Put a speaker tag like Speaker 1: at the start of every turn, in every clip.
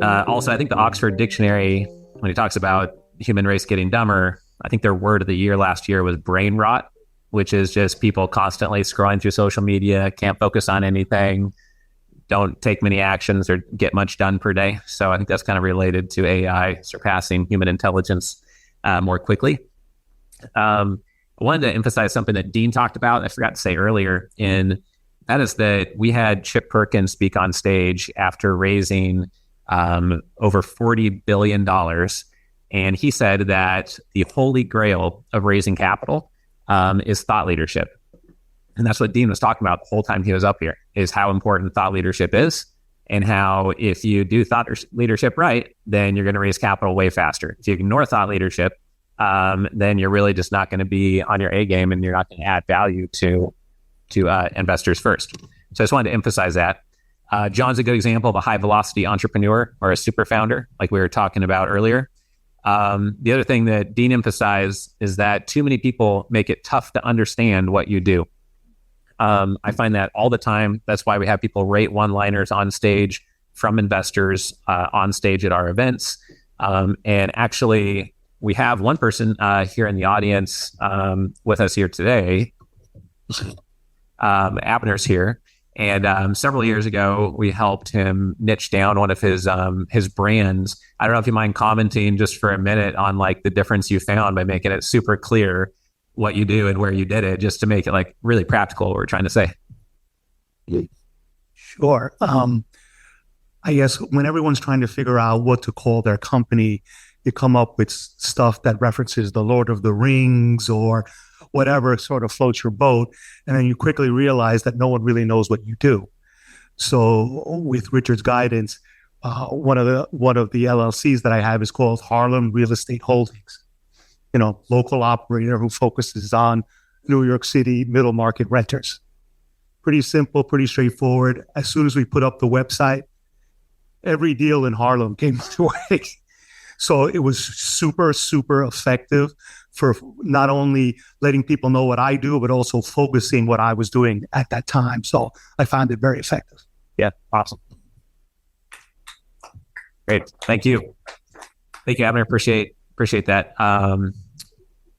Speaker 1: Also, I think the Oxford Dictionary, when he talks about human race getting dumber, I think their word of the year last year was brain rot, which is just people constantly scrolling through social media, can't focus on anything, don't take many actions or get much done per day. So I think that's kind of related to AI surpassing human intelligence more quickly. I wanted to emphasize something that Dean talked about, I forgot to say earlier, and that is that we had Chip Perkins speak on stage after raising over $40 billion. And he said that the holy grail of raising capital is thought leadership. And that's what Dean was talking about the whole time he was up here, is how important thought leadership is, and how if you do thought leadership right, then you're going to raise capital way faster. If you ignore thought leadership, then you're really just not going to be on your A game, and you're not going to add value to investors first. So I just wanted to emphasize that. John's a good example of a high velocity entrepreneur or a super founder, like we were talking about earlier. The other thing that Dean emphasized is that too many people make it tough to understand what you do. I find that all the time. That's why we have people rate one-liners on stage from investors on stage at our events. And actually, we have one person here in the audience with us here today. Abner's here. And several years ago, we helped him niche down one of his brands. I don't know if you mind commenting just for a minute on like the difference you found by making it super clear what you do and where you did it, just to make it like really practical what we're trying to say.
Speaker 2: Sure. I guess when everyone's trying to figure out what to call their company, you come up with stuff that references the Lord of the Rings or whatever sort of floats your boat. And then you quickly realize that no one really knows what you do. So with Richard's guidance, one of the LLCs that I have is called Harlem Real Estate Holdings. Local operator who focuses on New York City middle market renters. Pretty simple, pretty straightforward. As soon as we put up the website, every deal in Harlem came to way. So it was super, super effective for not only letting people know what I do, but also focusing what I was doing at that time. So I found it very effective.
Speaker 1: Yeah, awesome. Great. Thank you. Thank you, Abner. Appreciate that.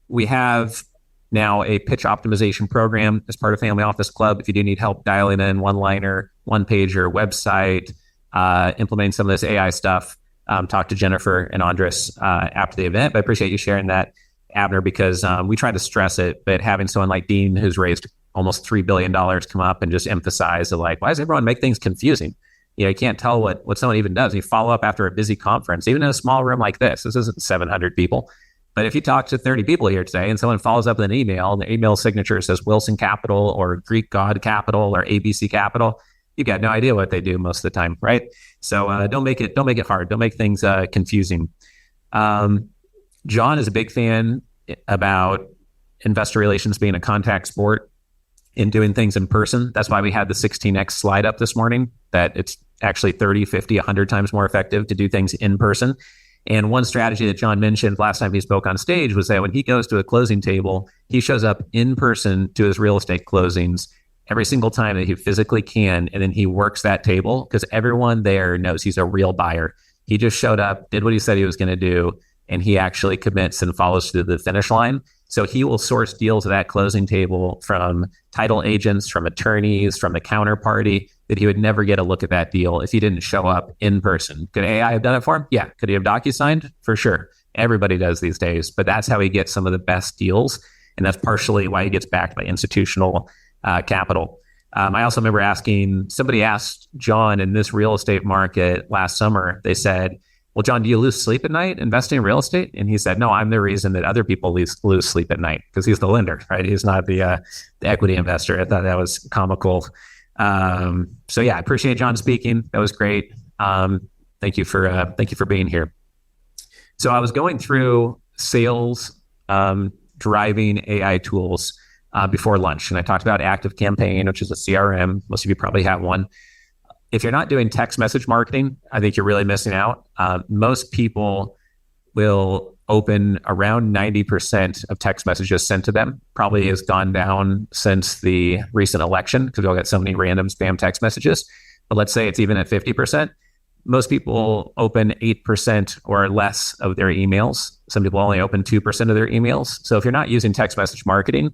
Speaker 1: We have now a pitch optimization program as part of Family Office Club. If you do need help dialing in one-liner, one-pager, website, implementing some of this AI stuff, talk to Jennifer and Andres after the event. But I appreciate you sharing that, Abner, because we try to stress it, but having someone like Dean who's raised almost $3 billion come up and just emphasize the why does everyone make things confusing? You can't tell what someone even does. You follow up after a busy conference, even in a small room like this. This isn't 700 people. But if you talk to 30 people here today and someone follows up with an email and the email signature says Wilson Capital or Greek God Capital or ABC Capital, you got no idea what they do most of the time, right? So don't make it hard. Don't make things confusing. John is a big fan about investor relations being a contact sport and doing things in person. That's why we had the 16x slide up this morning, that it's actually 30, 50, 100 times more effective to do things in person. And one strategy that John mentioned last time he spoke on stage was that when he goes to a closing table, he shows up in person to his real estate closings every single time that he physically can. And then he works that table because everyone there knows he's a real buyer. He just showed up, did what he said he was going to do, and he actually commits and follows through the finish line. So he will source deals at that closing table from title agents, from attorneys, from the counterparty, that he would never get a look at that deal if he didn't show up in person. Could AI have done it for him? Yeah. Could he have DocuSigned? For sure. Everybody does these days, but that's how he gets some of the best deals. And that's partially why he gets backed by institutional capital. I also remember somebody asked John in this real estate market last summer, they said, well, John, do you lose sleep at night investing in real estate? And he said, no, I'm the reason that other people lose sleep at night, because he's the lender, right? He's not the equity investor. I thought that was comical. So yeah, I appreciate John speaking. That was great. Thank you for being here. So I was going through sales driving AI tools before lunch, and I talked about ActiveCampaign, which is a CRM. Most of you probably have one. If you're not doing text message marketing, I think you're really missing out. Most people will open around 90% of text messages sent to them. Probably has gone down since the recent election because we'll get so many random spam text messages. But let's say it's even at 50%. most people open 8% or less of their emails. Some people only open 2% of their emails. So if you're not using text message marketing,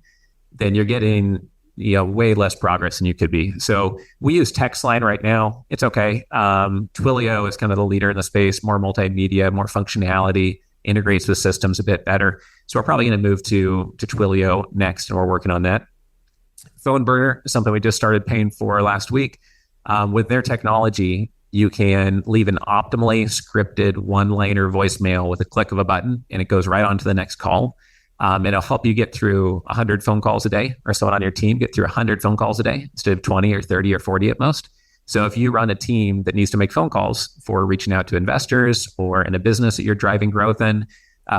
Speaker 1: then you're getting way less progress than you could be. So we use TextLine right now. It's okay. Twilio is kind of the leader in the space, more multimedia, more functionality, integrates with systems a bit better. So we're probably going to move to Twilio next, and we're working on that. Phone Burner is something we just started paying for last week. With their technology, you can leave an optimally scripted one-liner voicemail with a click of a button, and it goes right on to the next call. And it'll help you get through 100 phone calls a day, or someone on your team get through 100 phone calls a day instead of 20 or 30 or 40 at most. So if you run a team that needs to make phone calls for reaching out to investors or in a business that you're driving growth in,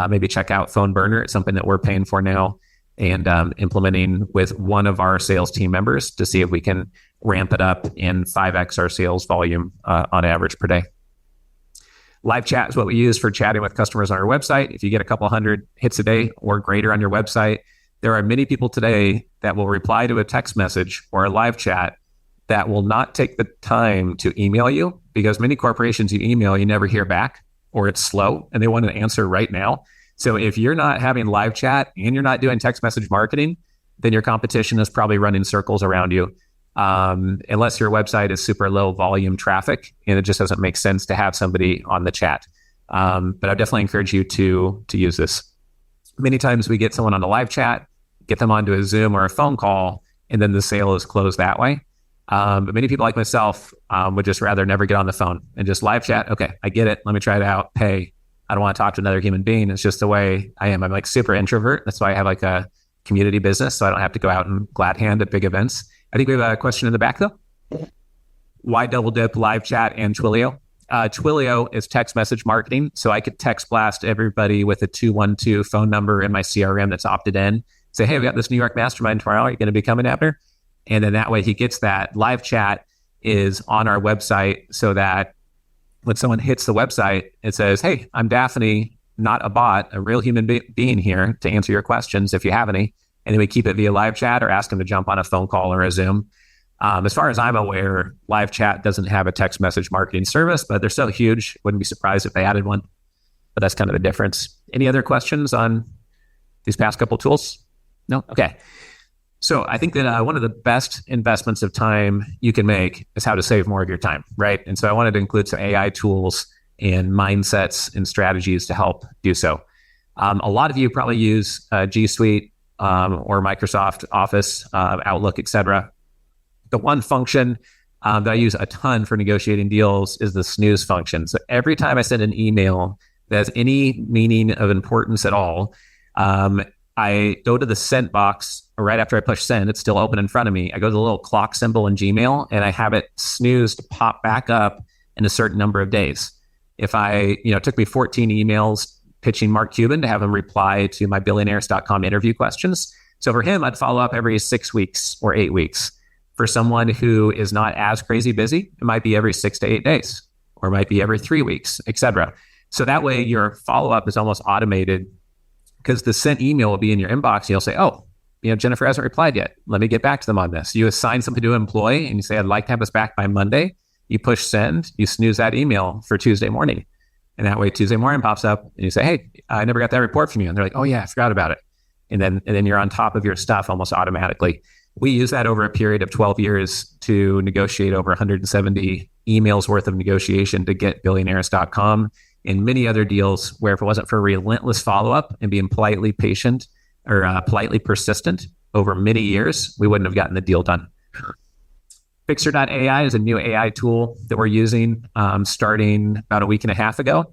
Speaker 1: maybe check out Phone Burner. It's something that we're paying for now and implementing with one of our sales team members to see if we can ramp it up and 5x our sales volume on average per day. Live chat is what we use for chatting with customers on our website. If you get a couple hundred hits a day or greater on your website, there are many people today that will reply to a text message or a live chat that will not take the time to email you, because many corporations you email, you never hear back, or it's slow and they want an answer right now. So if you're not having live chat and you're not doing text message marketing, then your competition is probably running circles around you. Unless your website is super low volume traffic and it just doesn't make sense to have somebody on the chat. But I definitely encourage you to use this. Many times we get someone on a live chat, get them onto a Zoom or a phone call, and then the sale is closed that way. But many people like myself would just rather never get on the phone and just live chat. Okay, I get it. Let me try it out. Pay. I don't want to talk to another human being. It's just the way I am. I'm like super introvert. That's why I have like a community business, so I don't have to go out and glad hand at big events. I think we have a question in the back though. Why double dip live chat and Twilio? Twilio is text message marketing. So I could text blast everybody with a 212 phone number in my CRM that's opted in. Say, hey, we got this New York mastermind tomorrow. Are you going to be coming after? And then that way he gets that. Live chat is on our website so that when someone hits the website, it says, hey, I'm Daphne, not a bot, a real human being here to answer your questions if you have any. And then we keep it via live chat or ask them to jump on a phone call or a Zoom. As far as I'm aware, live chat doesn't have a text message marketing service, but they're so huge, wouldn't be surprised if they added one. But that's kind of the difference. Any other questions on these past couple tools? No? Okay. So I think that one of the best investments of time you can make is how to save more of your time, right? And so I wanted to include some AI tools and mindsets and strategies to help do so. A lot of you probably use G Suite or Microsoft Office, Outlook, etc. The one function that I use a ton for negotiating deals is the snooze function. So every time I send an email that has any meaning of importance at all, I go to the sent box right after I push send. It's still open in front of me. I go to the little clock symbol in Gmail and I have it snoozed pop back up in a certain number of days. If it took me 14 emails pitching Mark Cuban to have him reply to my billionaires.com interview questions. So for him, I'd follow up every 6 weeks or 8 weeks. For someone who is not as crazy busy, it might be every 6 to 8 days, or it might be every 3 weeks, etc. So that way your follow-up is almost automated, because the sent email will be in your inbox. And you'll say, oh, Jennifer hasn't replied yet. Let me get back to them on this. You assign something to an employee and you say, I'd like to have this back by Monday. You push send, you snooze that email for Tuesday morning. And that way Tuesday morning pops up and you say, hey, I never got that report from you. And they're like, oh yeah, I forgot about it. And then you're on top of your stuff almost automatically. We use that over a period of 12 years to negotiate over 170 emails worth of negotiation to get billionaires.com and many other deals where if it wasn't for relentless follow-up and being politely patient or politely persistent over many years, we wouldn't have gotten the deal done. Fixer.ai is a new AI tool that we're using starting about a week and a half ago.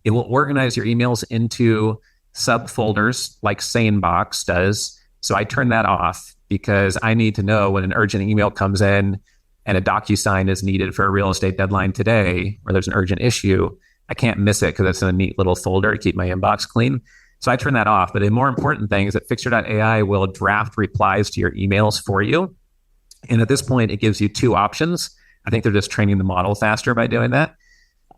Speaker 1: It will organize your emails into subfolders like SaneBox does. So I turn that off because I need to know when an urgent email comes in and a DocuSign is needed for a real estate deadline today, or there's an urgent issue. I can't miss it because it's in a neat little folder to keep my inbox clean. So I turn that off. But a more important thing is that Fixer.ai will draft replies to your emails for you. And at this point, it gives you two options. I think they're just training the model faster by doing that.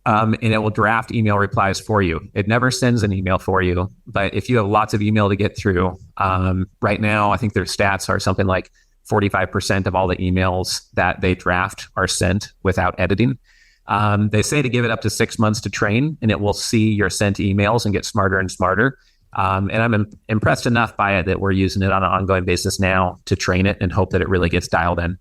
Speaker 1: And it will draft email replies for you. It never sends an email for you. But if you have lots of email to get through, right now, I think their stats are something like 45% of all the emails that they draft are sent without editing. They say to give it up to 6 months to train, and it will see your sent emails and get smarter and smarter. And I'm impressed enough by it that we're using it on an ongoing basis now to train it and hope that it really gets dialed in.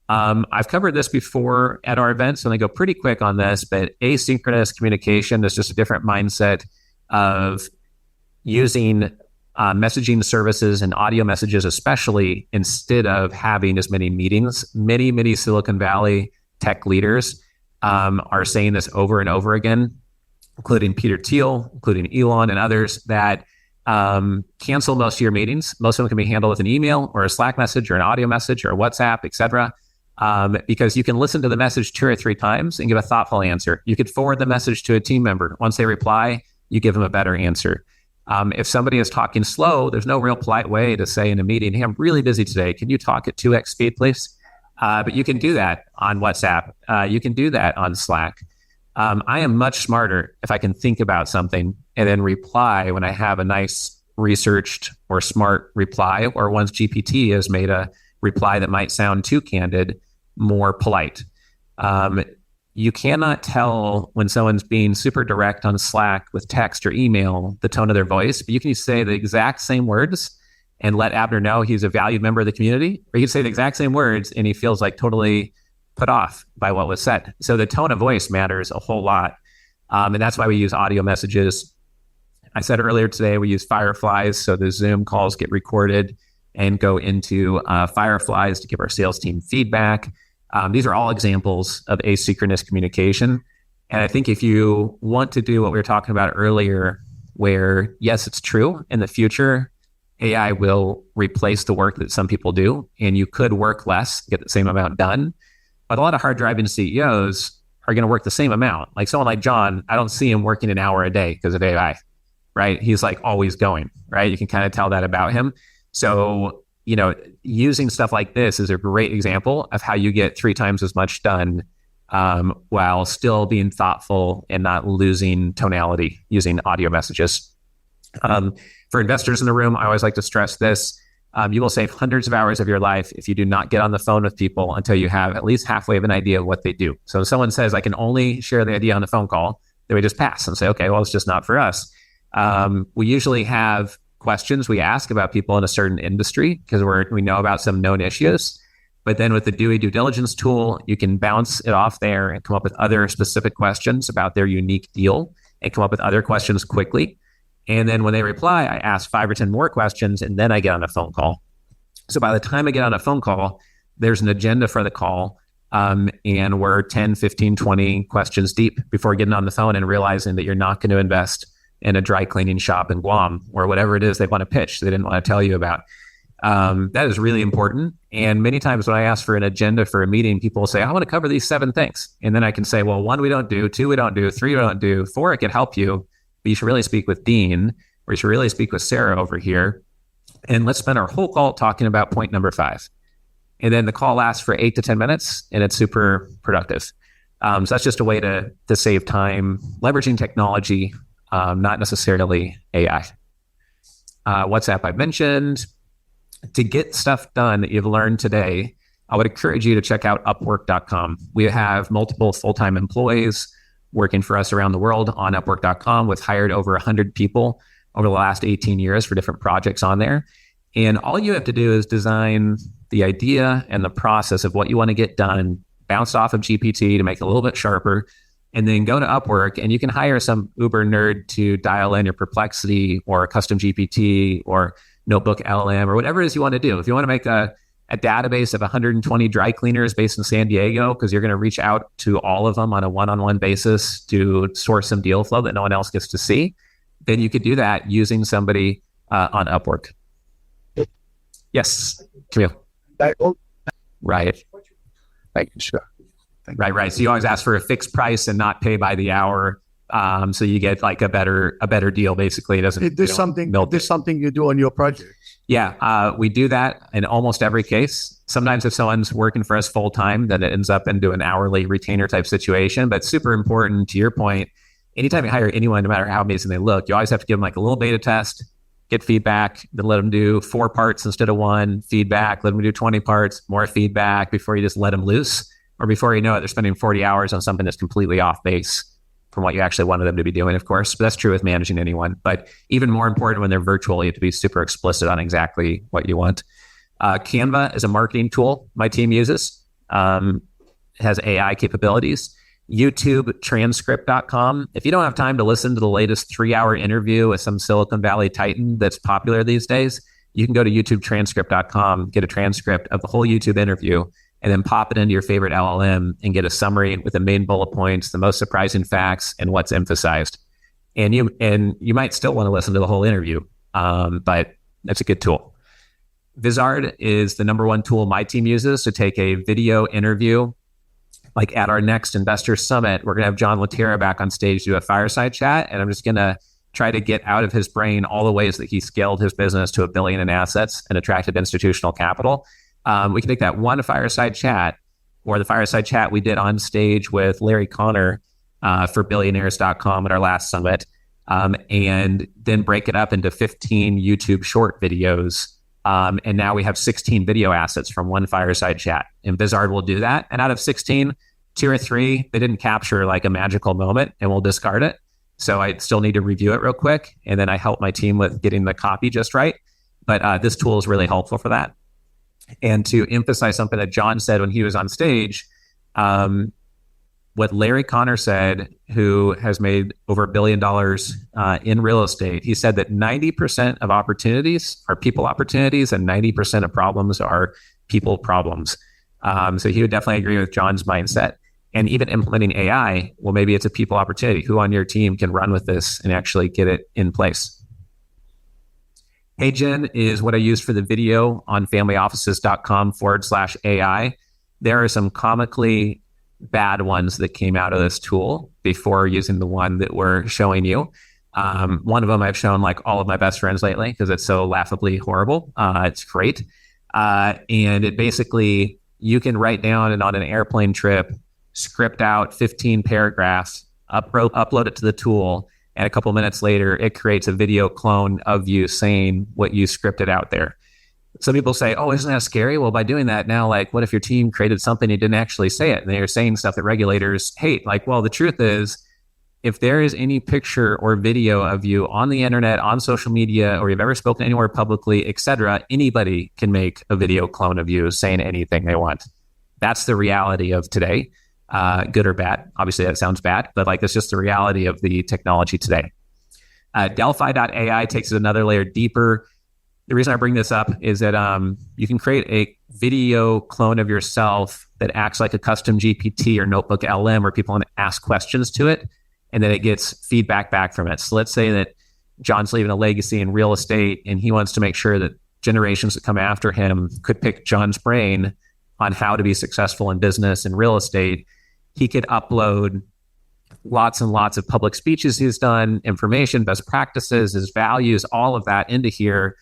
Speaker 1: I've covered this before at our events, so I'm going to go pretty quick on this, but asynchronous communication is just a different mindset of using messaging services and audio messages, especially, instead of having as many meetings. Many Silicon Valley tech leaders are saying this over and over again, including Peter Thiel, including Elon and others, that cancel most of your meetings. Most of them can be handled with an email or a Slack message or an audio message or a WhatsApp, etc. Because you can listen to the message 2 or 3 times and give a thoughtful answer. You could forward the message to a team member. Once they reply, you give them a better answer. If somebody is talking slow, there's no real polite way to say in a meeting, hey, I'm really busy today. Can you talk at 2x speed, please? But you can do that on WhatsApp. You can do that on Slack. I am much smarter if I can think about something and then reply when I have a nice researched or smart reply, or once GPT has made a reply that might sound too candid, more polite. You cannot tell when someone's being super direct on Slack with text or email, the tone of their voice, but you can say the exact same words and let Abner know he's a valued member of the community, or you can say the exact same words and he feels like totally put off by what was said. So the tone of voice matters a whole lot. And that's why we use audio messages. I said earlier today, we use Fireflies. So the Zoom calls get recorded and go into Fireflies to give our sales team feedback. These are all examples of asynchronous communication. And I think if you want to do what we were talking about earlier, where, yes, it's true, in the future, AI will replace the work that some people do, and you could work less, get the same amount done. But a lot of hard driving CEOs are going to work the same amount. Like someone like John, I don't see him working an hour a day because of AI, right? He's like always going, right? You can kind of tell that about him. So, using stuff like this is a great example of how you get 3 times as much done while still being thoughtful and not losing tonality using audio messages. For investors in the room, I always like to stress this. You will save hundreds of hours of your life if you do not get on the phone with people until you have at least halfway of an idea of what they do. So if someone says, I can only share the idea on the phone call, they would just pass and say, okay, well, it's just not for us. We usually have questions we ask about people in a certain industry because we know about some known issues. But then with the Dewey due diligence tool, you can bounce it off there and come up with other specific questions about their unique deal and come up with other questions quickly. And then when they reply, I ask 5 or 10 more questions, and then I get on a phone call. So by the time I get on a phone call, there's an agenda for the call, and we're 10, 15, 20 questions deep before getting on the phone and realizing that you're not going to invest in a dry cleaning shop in Guam or whatever it is they want to pitch they didn't want to tell you about. That is really important. And many times when I ask for an agenda for a meeting, people will say, I want to cover these 7 things. And then I can say, well, 1, we don't do, 2, we don't do, 3, we don't do, 4, it could help you. But you should really speak with Dean, or you should really speak with Sarah over here. And let's spend our whole call talking about point number 5. And then the call lasts for 8 to 10 minutes and it's super productive. So that's just a way to save time, leveraging technology, not necessarily AI. WhatsApp I've mentioned. To get stuff done that you've learned today, I would encourage you to check out Upwork.com. We have multiple full-time employees working for us around the world on Upwork.com. We've hired over 100 people over the last 18 years for different projects on there. And all you have to do is design the idea and the process of what you want to get done, bounce off of GPT to make it a little bit sharper, and then go to Upwork and you can hire some Uber nerd to dial in your Perplexity or custom GPT or Notebook LLM or whatever it is you want to do. If you want to make a database of 120 dry cleaners based in San Diego, because you're going to reach out to all of them on a one-on-one basis to source some deal flow that no one else gets to see, then you could do that using somebody on Upwork. Yes, Camille. Right.
Speaker 2: Thank you, sure.
Speaker 1: Right. So you always ask for a fixed price and not pay by the hour. So you get like a better deal. Basically, there's something you do on your project. Yeah, we do that in almost every case. Sometimes if someone's working for us full time, then it ends up into an hourly retainer type situation. But super important to your point, anytime you hire anyone, no matter how amazing they look, you always have to give them like a little beta test, get feedback, then let them do 4 parts instead of 1, feedback, let them do 20 parts, more feedback before you just let them loose. or before you know it, they're spending 40 hours on something that's completely off base from what you actually wanted them to be doing, of course. But that's true with managing anyone. But even more important when they're virtual, you have to be super explicit on exactly what you want. Canva is a marketing tool my team uses. It has AI capabilities. YouTubetranscript.com. If you don't have time to listen to the latest 3-hour interview with some Silicon Valley titan that's popular these days, you can go to YouTubetranscript.com, get a transcript of the whole YouTube interview, and then pop it into your favorite LLM and get a summary with the main bullet points, the most surprising facts, and what's emphasized. And you might still want to listen to the whole interview, but that's a good tool. Vizard is the number one tool my team uses to take a video interview. Like at our next investor summit, we're going to have John Laterra back on stage to do a fireside chat. And I'm just going to try to get out of his brain all the ways that he scaled his business to $1 billion in assets and attracted institutional capital. We can take that one fireside chat or the fireside chat we did on stage with Larry Connor for billionaires.com at our last summit, and then break it up into 15 YouTube short videos. And now we have 16 video assets from one fireside chat. And Vizard will do that. And out of 16, 2 or 3, they didn't capture like a magical moment, and we'll discard it. So I still need to review it real quick. And then I help my team with getting the copy just right. But this tool is really helpful for that. And to emphasize something that John said when he was on stage, what Larry Connor said, who has made over $1 billion in real estate, he said that 90% of opportunities are people opportunities and 90% of problems are people problems. So he would definitely agree with John's mindset. And even implementing AI, well, maybe it's a people opportunity. Who on your team can run with this and actually get it in place? HeyGen is what I use for the video on familyoffices.com/AI. There are some comically bad ones that came out of this tool before using the one that we're showing you. One of them I've shown like all of my best friends lately because it's so laughably horrible. It's great. And it basically, you can write down and on an airplane trip, script out 15 paragraphs, upload it to the tool, and a couple minutes later, it creates a video clone of you saying what you scripted out there. Some people say, oh, isn't that scary? Well, by doing that now, like, what if your team created something you didn't actually say it? And they're saying stuff that regulators hate. Like, well, the truth is, if there is any picture or video of you on the internet, on social media, or you've ever spoken anywhere publicly, etc., anybody can make a video clone of you saying anything they want. That's the reality of today, good or bad. Obviously, that sounds bad, but like it's just the reality of the technology today. Delphi.ai takes it another layer deeper. The reason I bring this up is that you can create a video clone of yourself that acts like a custom GPT or notebook LM where people want to ask questions to it, and then it gets feedback back from it. So let's say that John's leaving a legacy in real estate, and he wants to make sure that generations that come after him could pick John's brain on how to be successful in business and real estate. He could upload lots and lots of public speeches he's done, information, best practices, his values, all of that into here.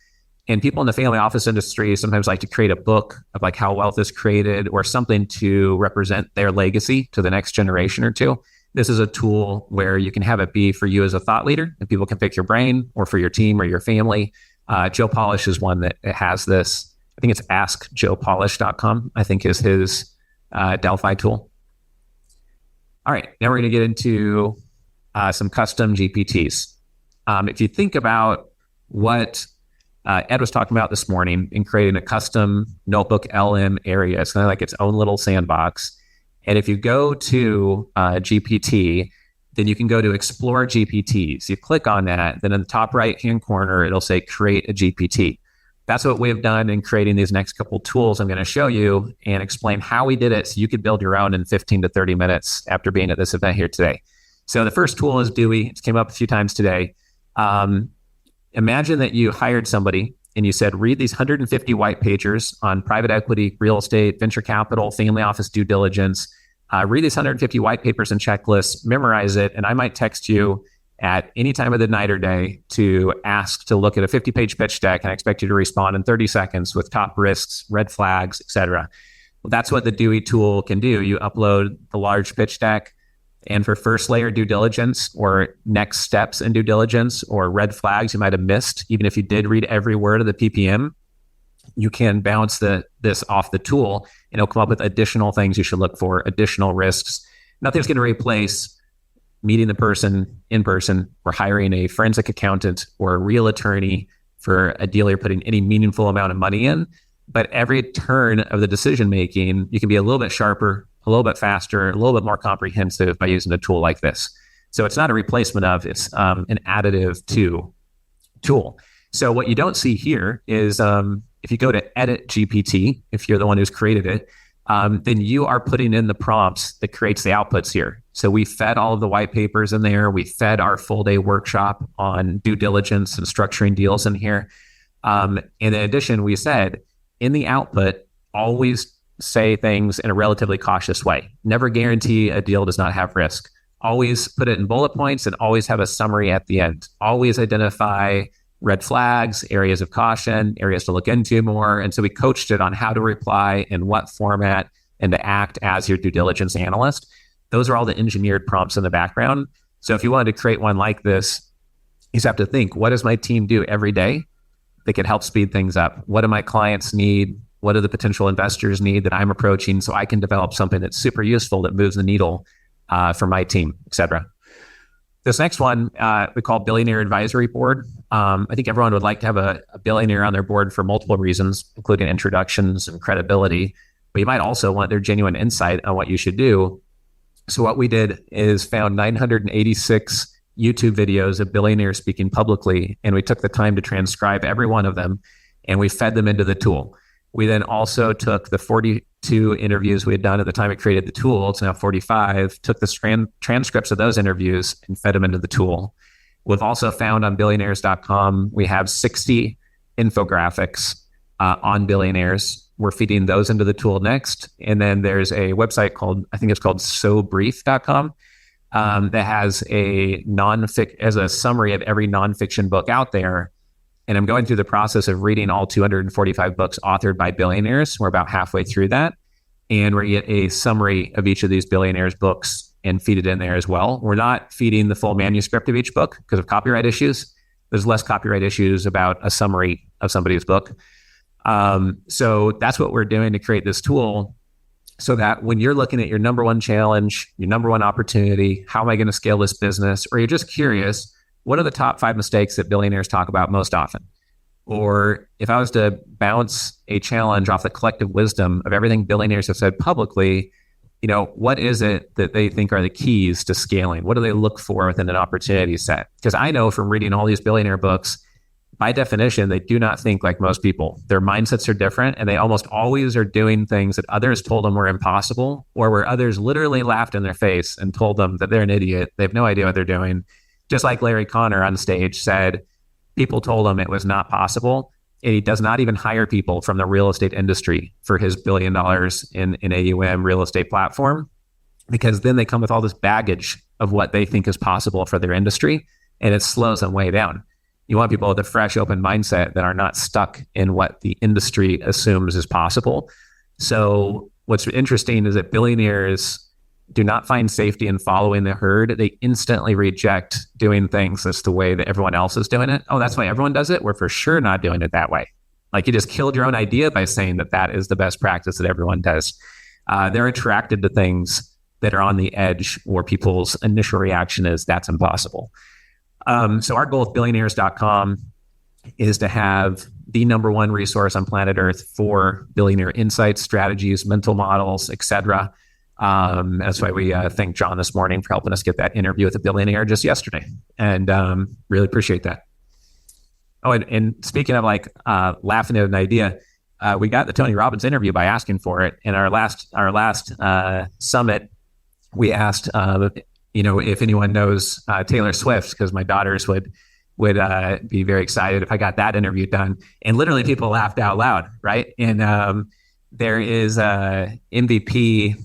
Speaker 1: And people in the family office industry sometimes like to create a book of like how wealth is created or something to represent their legacy to the next generation or two. This is a tool where you can have it be for you as a thought leader, and people can pick your brain, or for your team or your family. Joe Polish is one that has this. I think it's askjoepolish.com, I think is his Delphi tool. All right, now we're going to get into some custom GPTs. If you think about what Ed was talking about this morning in creating a custom notebook LM area, it's kind of like its own little sandbox. And if you go to GPT, then you can go to Explore GPTs. You click on that, then in the top right-hand corner, it'll say Create a GPT. That's what we've done in creating these next couple tools I'm going to show you and explain how we did it so you could build your own in 15 to 30 minutes after being at this event here today. So the first tool is Dewey. It came up a few times today. Imagine that you hired somebody and you said, read these 150 white pagers on private equity, real estate, venture capital, family office due diligence. Read these 150 white papers and checklists, memorize it, and I might text you at any time of the night or day to ask to look at a 50-page pitch deck, and I expect you to respond in 30 seconds with top risks, red flags, etc. Well, that's what the Dewey tool can do. You upload the large pitch deck, and for first layer due diligence or next steps in due diligence or red flags you might have missed, even if you did read every word of the PPM, you can bounce this off the tool, and it'll come up with additional things you should look for, additional risks. Nothing's going to replace meeting the person in person, or hiring a forensic accountant or a real attorney for a deal you're putting any meaningful amount of money in. But every turn of the decision making, you can be a little bit sharper, a little bit faster, a little bit more comprehensive by using a tool like this. So it's not a replacement of, it's an additive to tool. So what you don't see here is if you go to edit GPT, if you're the one who's created it, then you are putting in the prompts that creates the outputs here. So we fed all of the white papers in there. We fed our full day workshop on due diligence and structuring deals in here. And in addition, we said in the output, always say things in a relatively cautious way. Never guarantee a deal does not have risk. Always put it in bullet points and always have a summary at the end. Always identify red flags, areas of caution, areas to look into more. And so we coached it on how to reply, in what format, and to act as your due diligence analyst. Those are all the engineered prompts in the background. So if you wanted to create one like this, you just have to think, what does my team do every day that can help speed things up? What do my clients need? What do the potential investors need that I'm approaching, so I can develop something that's super useful that moves the needle for my team, et cetera. This next one we call Billionaire Advisory Board. I think everyone would like to have a billionaire on their board for multiple reasons, including introductions and credibility. But you might also want their genuine insight on what you should do. So what we did is found 986 YouTube videos of billionaires speaking publicly, and we took the time to transcribe every one of them, and we fed them into the tool. We then also took the 42 interviews we had done at the time it created the tool, it's now 45, took the transcripts of those interviews and fed them into the tool. We've also found on billionaires.com, we have 60 infographics on billionaires. We're feeding those into the tool next. And then there's a website called, I think it's called sobrief.com, that has as a summary of every nonfiction book out there. And I'm going through the process of reading all 245 books authored by billionaires. We're about halfway through that. And we're going to get a summary of each of these billionaires' books and feed it in there as well. We're not feeding the full manuscript of each book because of copyright issues. There's less copyright issues about a summary of somebody's book. So that's what we're doing to create this tool, so that when you're looking at your number one challenge, your number one opportunity, how am I going to scale this business? Or you're just curious, what are the top 5 mistakes that billionaires talk about most often? Or if I was to bounce a challenge off the collective wisdom of everything billionaires have said publicly, what is it that they think are the keys to scaling? What do they look for within an opportunity set? Because I know from reading all these billionaire books, by definition, they do not think like most people. Their mindsets are different, and they almost always are doing things that others told them were impossible, or where others literally laughed in their face and told them that they're an idiot. They have no idea what they're doing. Just like Larry Connor on stage said, people told him it was not possible. And he does not even hire people from the real estate industry for his $1 billion in AUM real estate platform, because then they come with all this baggage of what they think is possible for their industry, and it slows them way down. You want people with a fresh, open mindset that are not stuck in what the industry assumes is possible. So what's interesting is that billionaires do not find safety in following the herd. They instantly reject doing things as the way that everyone else is doing it. Oh, that's why everyone does it? We're for sure not doing it that way. Like, you just killed your own idea by saying that that is the best practice that everyone does. They're attracted to things that are on the edge, where people's initial reaction is, that's impossible. So our goal with billionaires.com is to have the number one resource on planet Earth for billionaire insights, strategies, mental models, etc. That's why we thank John this morning for helping us get that interview with a billionaire just yesterday, and really appreciate that. Oh, and speaking of laughing at an idea, we got the Tony Robbins interview by asking for it. In our last summit, we asked if anyone knows Taylor Swift, because my daughters would be very excited if I got that interview done. And literally people laughed out loud, right? And there is a MVP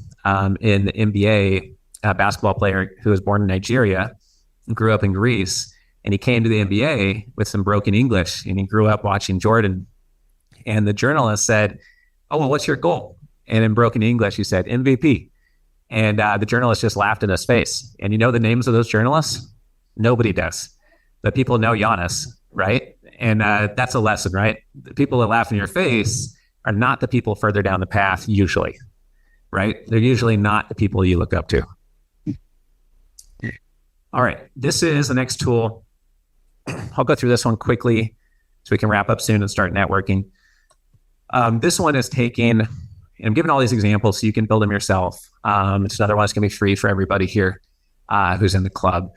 Speaker 1: in the NBA, a basketball player who was born in Nigeria, grew up in Greece, and he came to the NBA with some broken English, and he grew up watching Jordan. And the journalist said, "Oh, well, what's your goal?" And in broken English, he said, "MVP." And the journalist just laughed in his face. And you know the names of those journalists? Nobody does. But people know Giannis, right? And that's a lesson, right? The people that laugh in your face are not the people further down the path usually, right? They're usually not the people you look up to. All right, this is the next tool. I'll go through this one quickly so we can wrap up soon and start networking. This one is taking, and I'm giving all these examples so you can build them yourself. It's another one that's going to be free for everybody here who's in the club.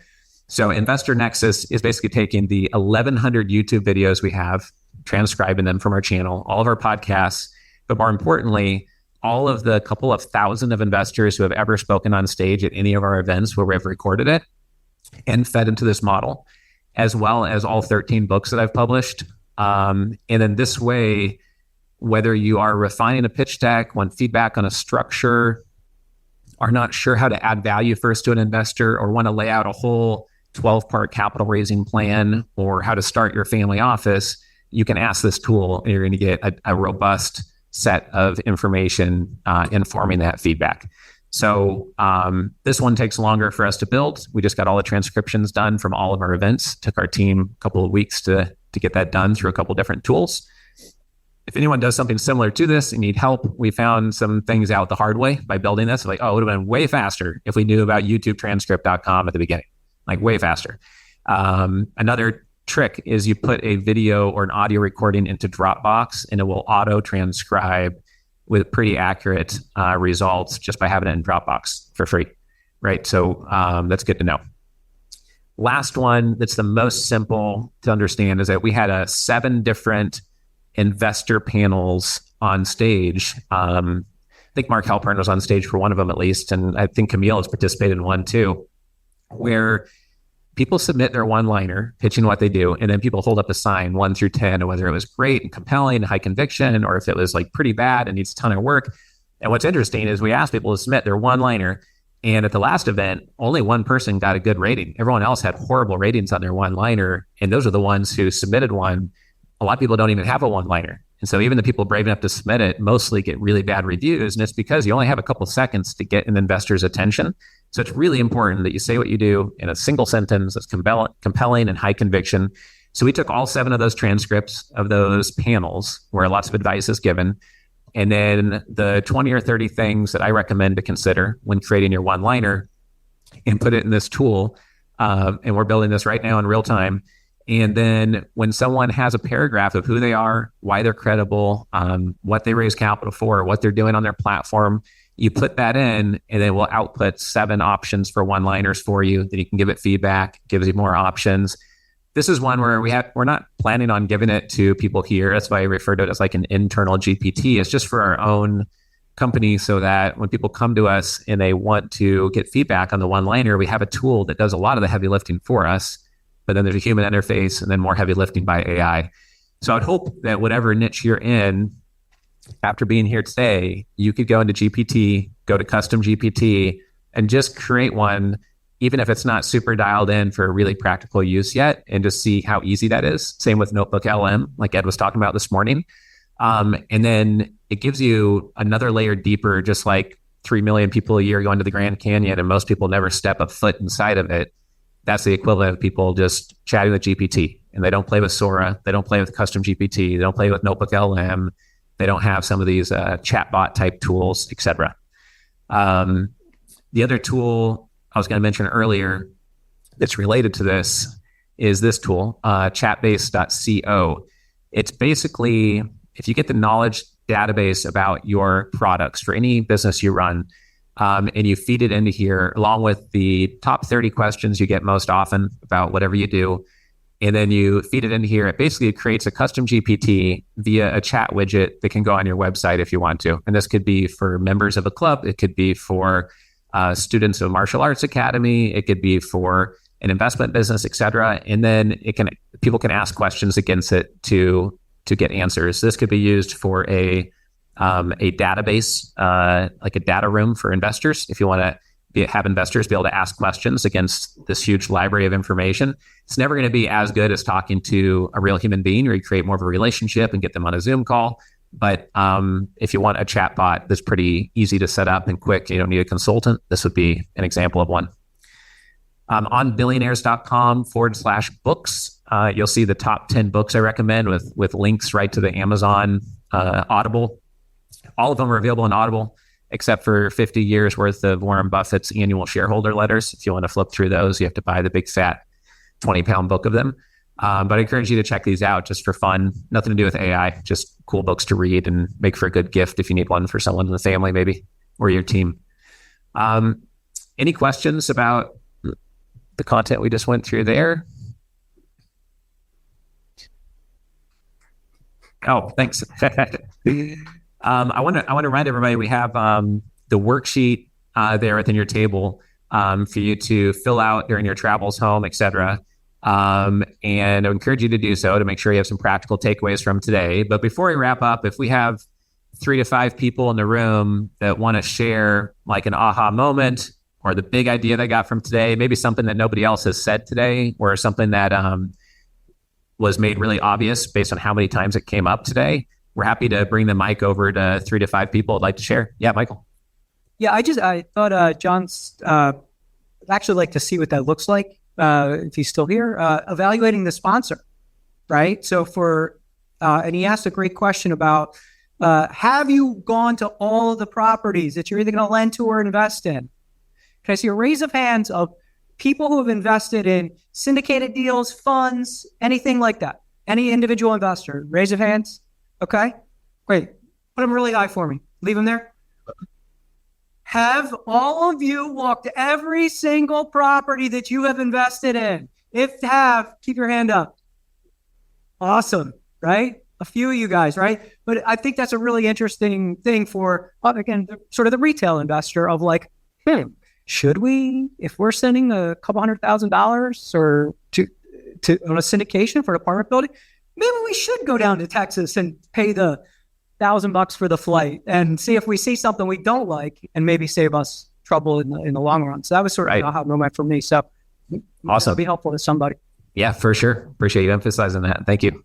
Speaker 1: So Investor Nexus is basically taking the 1,100 YouTube videos we have, transcribing them from our channel, all of our podcasts, but more importantly, all of the couple of thousand of investors who have ever spoken on stage at any of our events where we've recorded it and fed into this model, as well as all 13 books that I've published. And then this way, whether you are refining a pitch deck, want feedback on a structure, are not sure how to add value first to an investor, or want to lay out a whole 12-part capital raising plan, or how to start your family office, you can ask this tool and you're going to get a robust set of information informing that feedback. So this one takes longer for us to build. We just got all the transcriptions done from all of our events. Took our team a couple of weeks to get that done through a couple of different tools. If anyone does something similar to this and need help, we found some things out the hard way by building this. Like, oh, it would have been way faster if we knew about YouTubetranscript.com at the beginning, like way faster. Another trick is you put a video or an audio recording into Dropbox and it will auto transcribe with pretty accurate results just by having it in Dropbox for free, right? So that's good to know. Last one that's the most simple to understand is that we had 7 different investor panels on stage. I think Mark Halpern was on stage for one of them at least, and I think Camille has participated in one too, where people submit their one-liner pitching what they do, and then people hold up a sign 1 through 10, whether it was great and compelling and high conviction, or if it was like pretty bad and needs a ton of work. And what's interesting is we asked people to submit their one-liner, and at the last event, only one person got a good rating. Everyone else had horrible ratings on their one-liner, and those are the ones who submitted one. A lot of people don't even have a one-liner. And so even the people brave enough to submit it mostly get really bad reviews. And it's because you only have a couple seconds to get an investor's attention. So it's really important that you say what you do in a single sentence that's compelling and high conviction. So we took all 7 of those transcripts of those panels where lots of advice is given. And then the 20 or 30 things that I recommend to consider when creating your one-liner, and put it in this tool. And we're building this right now in real time. And then when someone has a paragraph of who they are, why they're credible, what they raise capital for, what they're doing on their platform, you put that in, and then we'll output 7 options for one-liners for you. Then you can give it feedback, gives you more options. This is one where we're not planning on giving it to people here. That's why I refer to it as like an internal GPT. It's just for our own company, so that when people come to us and they want to get feedback on the one-liner, we have a tool that does a lot of the heavy lifting for us. But then there's a human interface and then more heavy lifting by AI. So I'd hope that whatever niche you're in, after being here today, you could go into GPT, go to custom GPT, and just create one, even if it's not super dialed in for really practical use yet, and just see how easy that is. Same with Notebook LM, like Ed was talking about this morning. And then it gives you another layer deeper, just like 3 million people a year going to the Grand Canyon, and most people never step a foot inside of it. That's the equivalent of people just chatting with GPT, and they don't play with Sora. They don't play with custom GPT. They don't play with Notebook LM. They don't have some of these chatbot type tools, et cetera. The other tool I was going to mention earlier that's related to this is this tool, chatbase.co. It's basically, if you get the knowledge database about your products for any business you run, and you feed it into here along with the top 30 questions you get most often about whatever you do, and then you feed it into here, it basically creates a custom GPT via a chat widget that can go on your website if you want to. And this could be for members of a club. It could be for students of a martial arts academy. It could be for an investment business, et cetera. And then people can ask questions against it to get answers. This could be used for a database, like a data room for investors. If you want to have investors be able to ask questions against this huge library of information, it's never going to be as good as talking to a real human being, where you create more of a relationship and get them on a Zoom call. But if you want a chat bot that's pretty easy to set up and quick, you don't need a consultant, this would be an example of one. On billionaires.com/books, You'll see the top 10 books I recommend with links right to the Amazon, Audible. All of them are available on Audible, except for 50 years worth of Warren Buffett's annual shareholder letters. If you want to flip through those, you have to buy the big fat 20-pound book of them. But I encourage you to check these out just for fun. Nothing to do with AI, just cool books to read and make for a good gift if you need one for someone in the family, maybe, or your team. Any questions about the content we just went through there? Oh, thanks. I want to remind everybody we have the worksheet there within your table for you to fill out during your travels home, etc. And I encourage you to do so to make sure you have some practical takeaways from today. But before we wrap up, if we have 3 to 5 people in the room that want to share like an aha moment or the big idea they got from today, maybe something that nobody else has said today, or something that was made really obvious based on how many times it came up today, we're happy to bring the mic over to 3 to 5 people who'd like to share. Yeah, Michael.
Speaker 3: Yeah, I thought John's I'd actually like to see what that looks like if he's still here. Evaluating the sponsor, right? So and he asked a great question about, have you gone to all of the properties that you're either going to lend to or invest in? Can I see a raise of hands of people who have invested in syndicated deals, funds, anything like that? Any individual investor, raise of hands. Okay, great. Put them really high for me. Leave them there. Have all of you walked every single property that you have invested in? If have, keep your hand up. Awesome, right? A few of you guys, right? But I think that's a really interesting thing for, again, sort of the retail investor of like, should we, if we're sending a couple $100,000 or to on a syndication for an apartment building, maybe we should go down to Texas and pay the $1,000 for the flight and see if we see something we don't like and maybe save us trouble in the long run. So that was sort of an aha moment for me. So
Speaker 1: awesome.
Speaker 3: It'll be helpful to somebody.
Speaker 1: Yeah, for sure. Appreciate you emphasizing that. Thank you.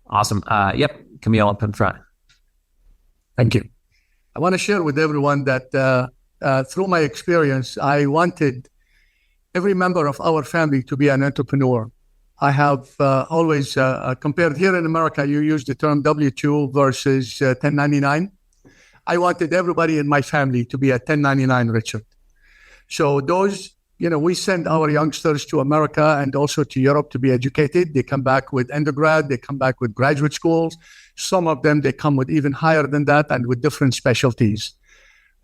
Speaker 1: Awesome. Yep. Camille up in front.
Speaker 4: Thank you. I want to share with everyone that through my experience, I wanted every member of our family to be an entrepreneur. I have always compared here in America, you use the term W-2 versus 1099. I wanted everybody in my family to be a 1099, Richard. So those, we send our youngsters to America and also to Europe to be educated. They come back with undergrad, they come back with graduate schools. Some of them, they come with even higher than that and with different specialties.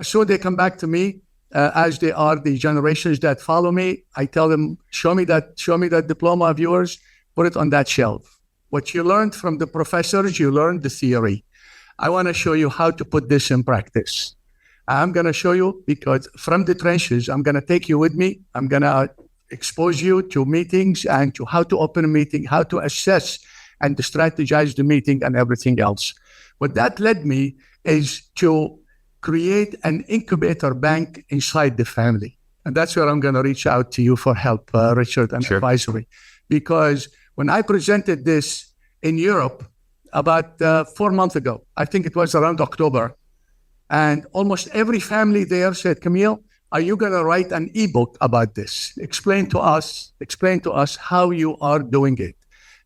Speaker 4: So they come back to me. As they are the generations that follow me, I tell them, show me that diploma of yours, put it on that shelf. What you learned from the professors, you learned the theory. I want to show you how to put this in practice. I'm going to show you, because from the trenches, I'm going to take you with me. I'm going to expose you to meetings and to how to open a meeting, how to assess and to strategize the meeting and everything else. What that led me is to create an incubator bank inside the family. And that's where I'm going to reach out to you for help, Richard, and advisory. Because when I presented this in Europe about 4 months ago, I think it was around October, and almost every family there said, Camille, are you going to write an ebook about this? Explain to us how you are doing it.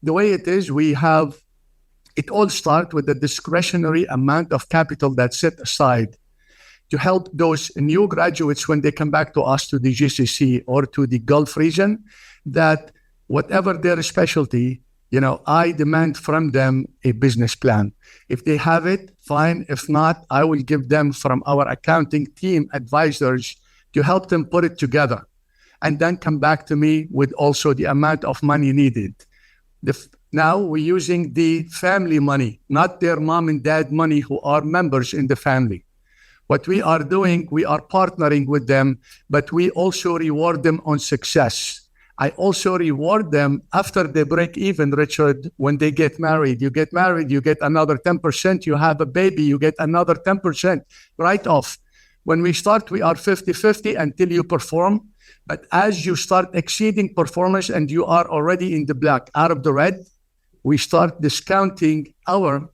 Speaker 4: The way it is, it all starts with the discretionary amount of capital that's set aside to help those new graduates when they come back to us, to the GCC or to the Gulf region, that whatever their specialty, I demand from them a business plan. If they have it, fine. If not, I will give them from our accounting team advisors to help them put it together and then come back to me with also the amount of money needed. Now we're using the family money, not their mom and dad money who are members in the family. What we are doing, we are partnering with them, but we also reward them on success. I also reward them after they break even, Richard. When they get married, you get another 10%. You have a baby, you get another 10% right off. When we start, we are 50-50 until you perform. But as you start exceeding performance and you are already in the black, out of the red, we start discounting our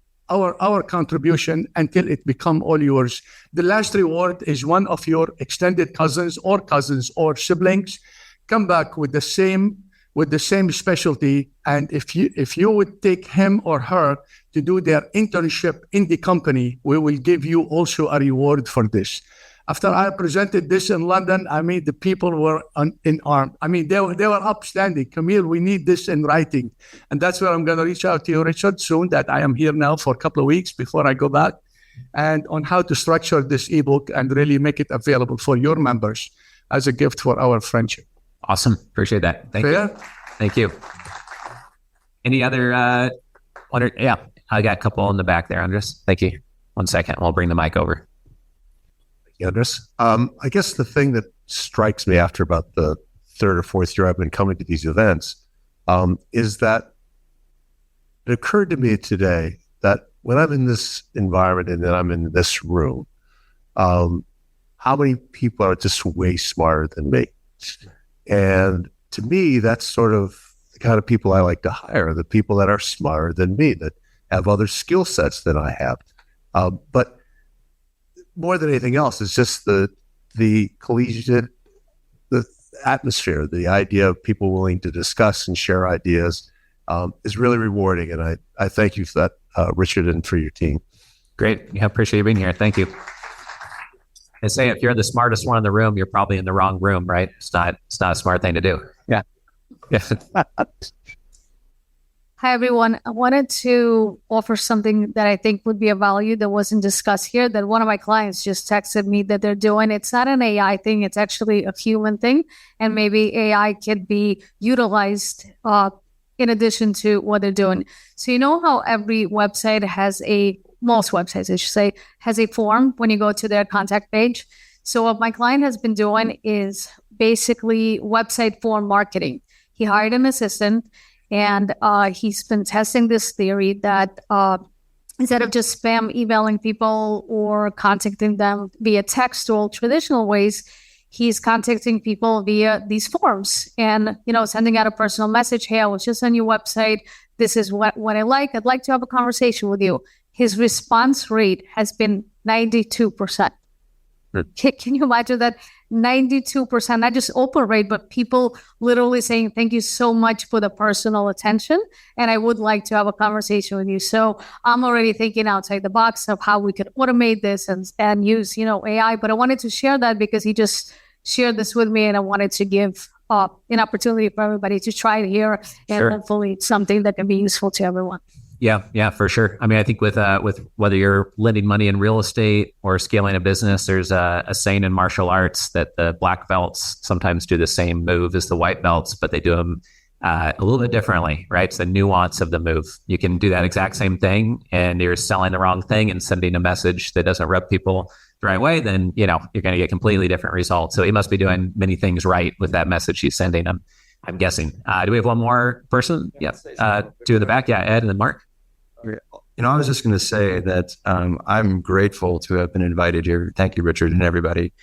Speaker 4: contribution until it become all yours. The last reward is one of your extended cousins or siblings come back with the same with the same specialty. And if you would take him or her to do their internship in the company, we will give you also a reward for this. After I presented this in London, I mean, the people were in arms. I mean, they were upstanding. Camille, we need this in writing. And that's where I'm going to reach out to you, Richard, soon, that I am here now for a couple of weeks before I go back, and on how to structure this ebook and really make it available for your members as a gift for our friendship.
Speaker 1: Awesome. Appreciate that. Thank you. Thank you. Any other, yeah, I got a couple in the back there, Andres. Thank you. 1 second. We'll bring the mic over.
Speaker 5: Andres. I guess the thing that strikes me after about the third or fourth year I've been coming to these events is that it occurred to me today that when I'm in this environment and then I'm in this room, how many people are just way smarter than me? And to me, that's sort of the kind of people I like to hire, the people that are smarter than me, that have other skill sets than I have. But more than anything else, it's just the collegiate, the atmosphere, the idea of people willing to discuss and share ideas is really rewarding. And I thank you for that, Richard, and for your team.
Speaker 1: Great. Yeah, appreciate you being here. Thank you. I say, if you're the smartest one in the room, you're probably in the wrong room, right? It's not a smart thing to do. Yeah. Yeah.
Speaker 6: Hi, everyone. I wanted to offer something that I think would be of value that wasn't discussed here, that one of my clients just texted me that they're doing. It's not an AI thing. It's actually a human thing. And maybe AI could be utilized in addition to what they're doing. So you know how every website has most websites, I should say, has a form when you go to their contact page. So what my client has been doing is basically website form marketing. He hired an assistant, and he's been testing this theory that instead of just spam emailing people or contacting them via text or traditional ways, he's contacting people via these forms and, sending out a personal message. Hey, I was just on your website. This is what I like. I'd like to have a conversation with you. His response rate has been 92%. Can you imagine that? 92%, not just open rate, but people literally saying, thank you so much for the personal attention, and I would like to have a conversation with you. So I'm already thinking outside the box of how we could automate this and use, AI. But I wanted to share that because he just shared this with me, and I wanted to give an opportunity for everybody to try it here, and
Speaker 1: Sure.
Speaker 6: hopefully it's something that can be useful to everyone.
Speaker 1: Yeah, for sure. I mean, I think with whether you're lending money in real estate or scaling a business, there's a saying in martial arts that the black belts sometimes do the same move as the white belts, but they do them a little bit differently, right? It's the nuance of the move. You can do that exact same thing, and you're selling the wrong thing and sending a message that doesn't rub people the right way, then you're going to get completely different results. So he must be doing many things right with that message he's sending them, I'm guessing. Do we have one more person? Yeah, two in the back. Yeah, Ed and then Mark.
Speaker 7: I was just going to say that I'm grateful to have been invited here. Thank you, Richard, and everybody.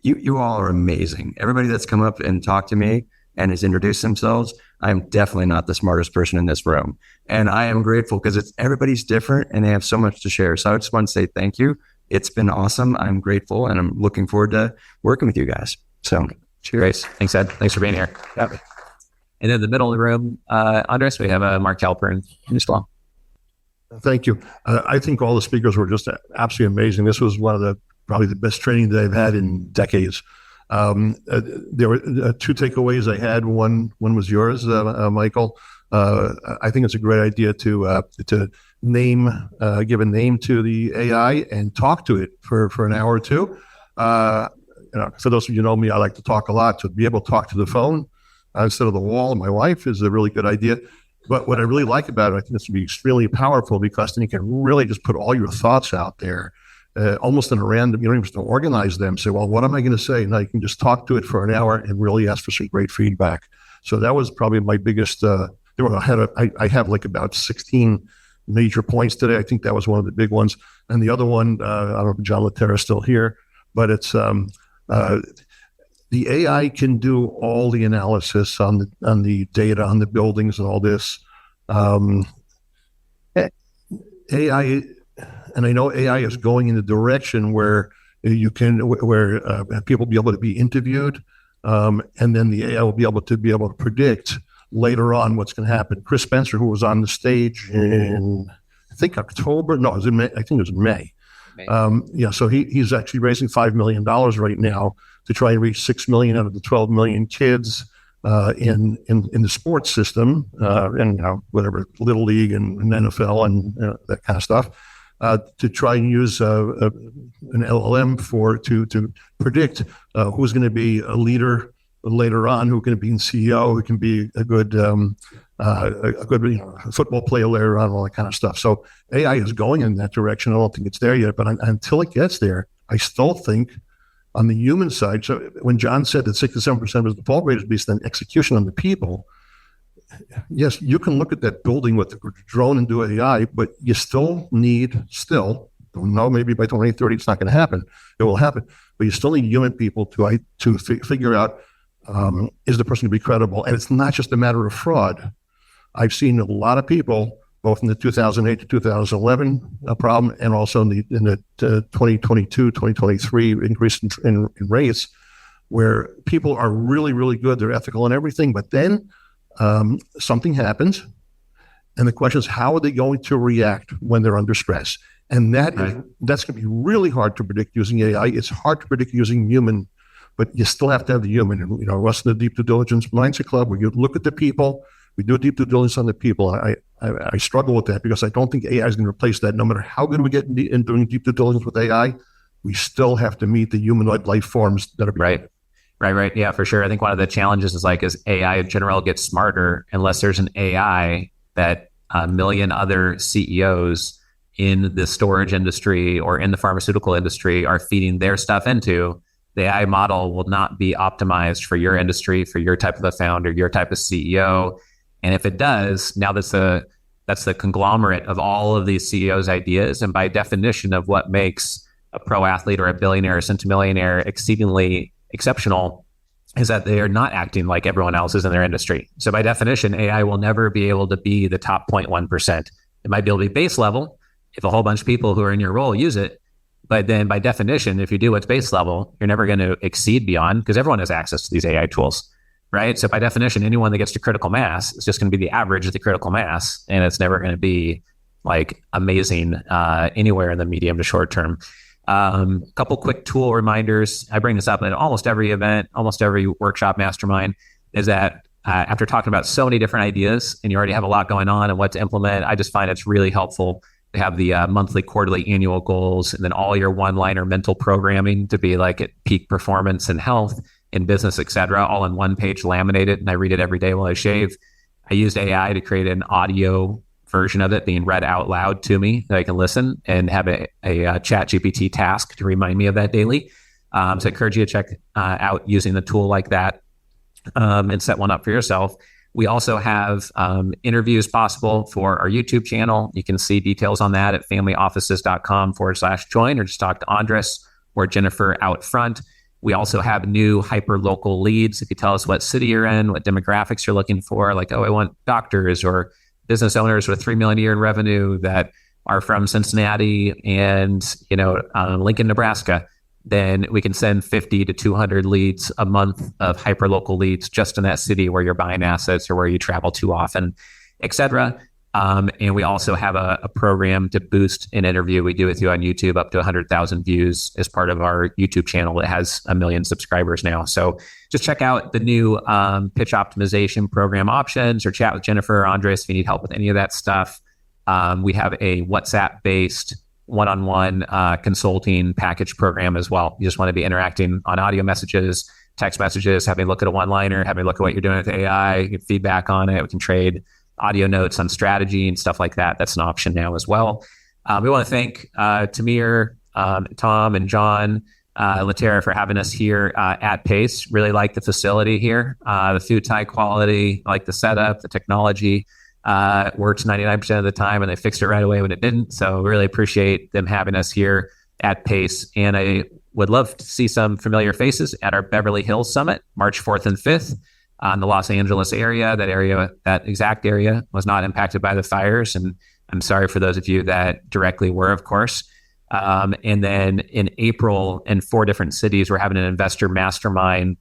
Speaker 7: You all are amazing. Everybody that's come up and talked to me and has introduced themselves, I'm definitely not the smartest person in this room. And I am grateful because everybody's different and they have so much to share. So I just want to say thank you. It's been awesome. I'm grateful, and I'm looking forward to working with you guys. So cheers.
Speaker 1: Thanks, Ed. Thanks for being here. Yep. And in the middle of the room, Andres, we have Mark Halpern as well.
Speaker 2: Thank you. I think all the speakers were just absolutely amazing. This was one of probably the best training that I've had in decades. There were two takeaways I had. One was yours, Michael. I think it's a great idea to give a name to the AI and talk to it for an hour or two. For those of you who know me, I like to talk a lot. To be able to talk to the phone instead of the wall, my wife, is a really good idea. But what I really like about it, I think this would be extremely powerful, because then you can really just put all your thoughts out there, almost in a random, you don't even have to organize them. Say, well, what am I going to say? Now you can just talk to it for an hour and really ask for some great feedback. So that was probably my biggest, I have like about 16 major points today. I think that was one of the big ones. And the other one, I don't know if John Laterra is still here, but it's, the AI can do all the analysis on the data, on the buildings and all this. AI, and I know AI is going in the direction where people will be able to be interviewed, and then the AI will be able to predict later on what's going to happen. Chris Spencer, who was on the stage in, I think October, no, it was in May, I think it was May. So he's actually raising $5 million right now to try and reach 6 million out of the 12 million kids in the sports system, and whatever, Little League and NFL and that kind of stuff, to try and use an LLM to predict who's going to be a leader later on, who can be a CEO, who can be a good football player later on, all that kind of stuff. So AI is going in that direction. I don't think it's there yet, but until it gets there, I still think on the human side. So when John said that 67% of his default rate is based on execution on the people, yes, you can look at that building with the drone and do AI, but you still don't know, maybe by 2030 it's not going to happen. It will happen, but you still need human people to figure out, is the person to be credible? And it's not just a matter of fraud. I've seen a lot of people, both in the 2008 to 2011 problem, and also in the 2022, 2023 increase in rates, where people are really, really good. They're ethical and everything, but then something happens, and the question is, how are they going to react when they're under stress? And that's going to be really hard to predict using AI. It's hard to predict using human, but you still have to have the human. And, us in the Deep Due Diligence Mindset Club, where you look at the people, we do deep due diligence on the people. I struggle with that because I don't think AI is going to replace that. No matter how good we get in doing deep due diligence with AI, we still have to meet the humanoid life forms that are
Speaker 1: right. Yeah, for sure. I think one of the challenges is as AI in general gets smarter, unless there's an AI that a million other CEOs in the storage industry or in the pharmaceutical industry are feeding their stuff into, the AI model will not be optimized for your industry, for your type of a founder, your type of CEO. And if it does, now that's the conglomerate of all of these CEOs' ideas. And by definition of what makes a pro athlete or a billionaire or centimillionaire exceedingly exceptional is that they are not acting like everyone else is in their industry. So by definition, AI will never be able to be the top 0.1%. It might be able to be base level if a whole bunch of people who are in your role use it. But then by definition, if you do what's base level, you're never going to exceed beyond, because everyone has access to these AI tools, right? So by definition, anyone that gets to critical mass is just going to be the average of the critical mass, and it's never going to be amazing anywhere in the medium to short term. A couple quick tool reminders. I bring this up at almost every event, almost every workshop mastermind, is that after talking about so many different ideas and you already have a lot going on and what to implement, I just find it's really helpful to have the monthly, quarterly, annual goals, and then all your one-liner mental programming to be at peak performance and health in business, et cetera, all in one page laminated. And I read it every day while I shave. I used AI to create an audio version of it being read out loud to me that I can listen, and have a chat GPT task to remind me of that daily. So I encourage you to check out using the tool like that and set one up for yourself. We also have interviews possible for our YouTube channel. You can see details on that at familyoffices.com/join, or just talk to Andres or Jennifer out front. We also have new hyper-local leads. If you tell us what city you're in, what demographics you're looking for, I want doctors or business owners with $3 million a year in revenue that are from Cincinnati and Lincoln, Nebraska, then we can send 50 to 200 leads a month of hyperlocal leads just in that city where you're buying assets or where you travel too often, et cetera. And we also have a program to boost an interview we do with you on YouTube up to 100,000 views as part of our YouTube channel that has 1 million subscribers now. So just check out the new pitch optimization program options, or chat with Jennifer or Andres if you need help with any of that stuff. We have a WhatsApp-based one-on-one consulting package program as well. You just want to be interacting on audio messages, text messages, having a look at a one-liner, having a look at what you're doing with AI, get feedback on it. We can trade audio notes on strategy and stuff like that. That's an option now as well. We want to thank Tamir, Tom, and John Latera for having us here at Pace. Really like the facility here. The food's high quality, like the setup, the technology. Works 99% of the time, and they fixed it right away when it didn't. So really appreciate them having us here at Pace. And I would love to see some familiar faces at our Beverly Hills Summit, March 4th and 5th in the Los Angeles area. That exact area was not impacted by the fires. And I'm sorry for those of you that directly were, of course. And then in April, in 4 different cities, we're having an investor mastermind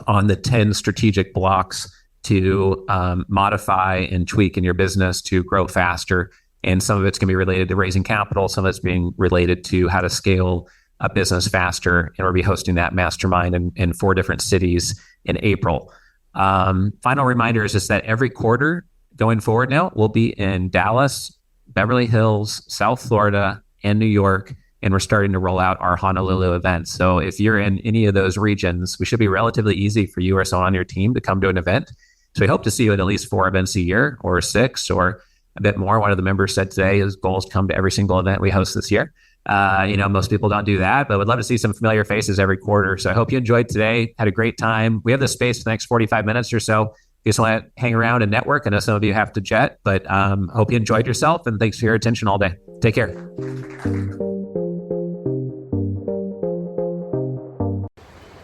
Speaker 1: on the 10 strategic blocks to modify and tweak in your business to grow faster. And some of it's going to be related to raising capital. Some of it's being related to how to scale a business faster. And we'll be hosting that mastermind in 4 different cities in April. Final reminder is just that every quarter going forward now, we'll be in Dallas, Beverly Hills, South Florida, and New York. And we're starting to roll out our Honolulu events. So if you're in any of those regions, we should be relatively easy for you or someone on your team to come to an event. So we hope to see you at least 4 events a year, or 6, or a bit more. One of the members said today his goal is to come to every single event we host this year. Most people don't do that, but would love to see some familiar faces every quarter. So I hope you enjoyed today, had a great time. We have the space for the next 45 minutes or so. You just want to hang around and network. I know some of you have to jet, but hope you enjoyed yourself, and thanks for your attention all day. Take care.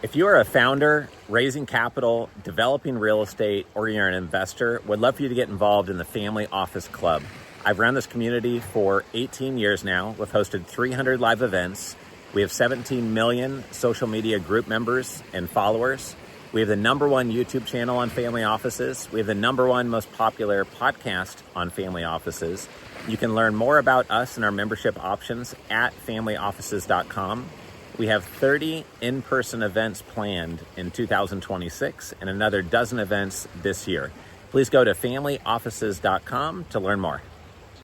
Speaker 8: If you are a founder, raising capital, developing real estate, or you're an investor, would love for you to get involved in the Family Office Club. I've run this community for 18 years now. We've hosted 300 live events. We have 17 million social media group members and followers. We have the #1 YouTube channel on family offices. We have the #1 most popular podcast on family offices. You can learn more about us and our membership options at familyoffices.com. We have 30 in-person events planned in 2026 and another dozen events this year. Please go to familyoffices.com to learn more.